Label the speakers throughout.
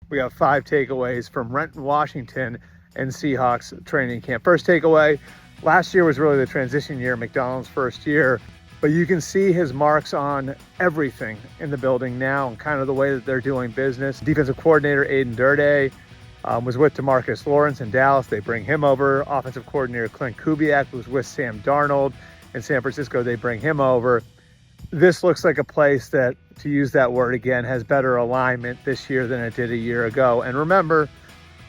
Speaker 1: We got 5 takeaways from Renton, Washington and Seahawks training camp. First takeaway, last year was really the transition year, McDonald's first year, but you can see his marks on everything in the building now and kind of the way that they're doing business. Defensive coordinator Aiden Durde was with DeMarcus Lawrence in Dallas. They bring him over. Offensive coordinator Clint Kubiak was with Sam Darnold in San Francisco. They bring him over. This looks like a place that, to use that word again, has better alignment this year than it did a year ago. And remember,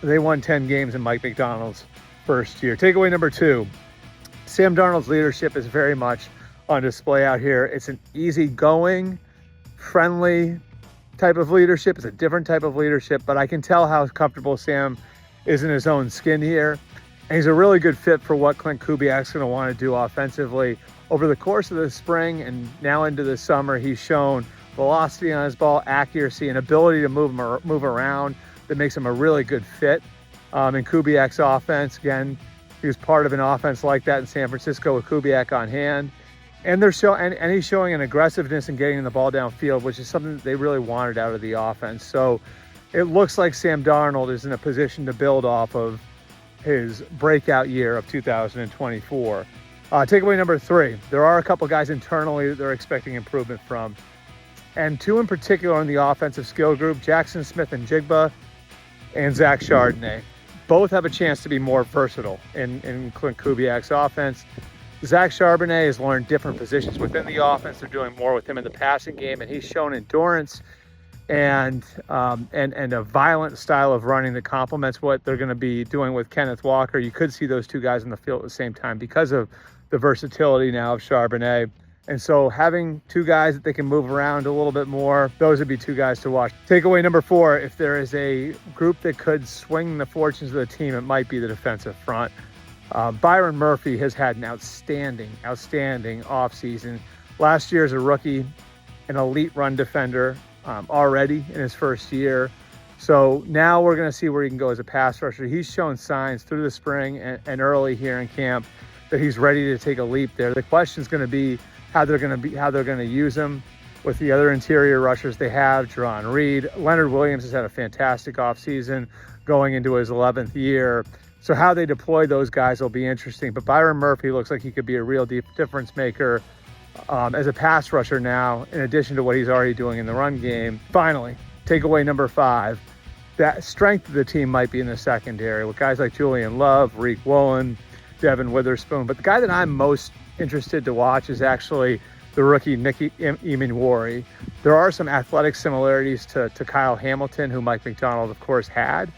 Speaker 1: they won 10 games in Mike Macdonald's first year. Takeaway number 2, Sam Darnold's leadership is very much on display out here. It's an easygoing, friendly type of leadership. It's a different type of leadership, but I can tell how comfortable Sam is in his own skin here. And he's a really good fit for what Clint Kubiak's going to want to do offensively. Over the course of the spring and now into the summer, he's shown velocity on his ball, accuracy, and ability to move around that makes him a really good fit in Kubiak's offense. Again, he was part of an offense like that in San Francisco with Kubiak on hand. And he's showing an aggressiveness in getting the ball downfield, which is something that they really wanted out of the offense. So it looks like Sam Darnold is in a position to build off of his breakout year of 2024. Takeaway number 3, there are a couple guys internally that they're expecting improvement from. And 2 in particular in the offensive skill group, Jackson Smith-Njigba and Zach Charbonnet. Both have a chance to be more versatile in Clint Kubiak's offense. Zach Charbonnet has learned different positions within the offense. They're doing more with him in the passing game, and he's shown endurance and a violent style of running that complements what they're going to be doing with Kenneth Walker. You could see those 2 guys in the field at the same time because of the versatility now of Charbonnet. And so having 2 guys that they can move around a little bit more, those would be 2 guys to watch. Takeaway number 4, if there is a group that could swing the fortunes of the team, it might be the defensive front. Byron Murphy has had an outstanding offseason. Last year as a rookie, an elite run defender already in his first year. So now we're going to see where he can go as a pass rusher. He's shown signs through the spring and early here in camp that he's ready to take a leap there. The question is going to be how they're going to use him with the other interior rushers they have, Jerron Reed. Leonard Williams has had a fantastic offseason going into his 11th year. So how they deploy those guys will be interesting. But Byron Murphy looks like he could be a real difference maker as a pass rusher now, in addition to what he's already doing in the run game. Finally, takeaway number 5, that strength of the team might be in the secondary with guys like Julian Love, Reek Woolen, Devin Witherspoon. But the guy that I'm most interested to watch is actually the rookie Nicky Emanwari. There are some athletic similarities to Kyle Hamilton, who Mike Macdonald, of course, had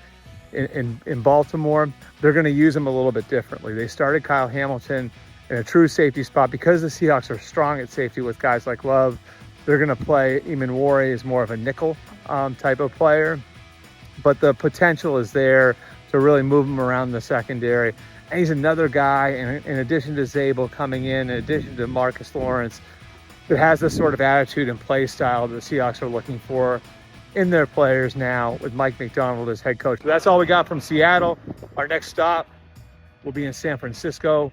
Speaker 1: in Baltimore. They're going to use him a little bit differently. They started Kyle Hamilton in a true safety spot because the Seahawks are strong at safety with guys like Love. They're going to play Emanwari as more of a nickel type of player, but the potential is there to really move him around the secondary. And he's another guy, in addition to Zabel coming in addition to Marcus Lawrence, that has the sort of attitude and play style that the Seahawks are looking for in their players now with Mike Macdonald as head coach. So that's all we got from Seattle. Our next stop will be in San Francisco.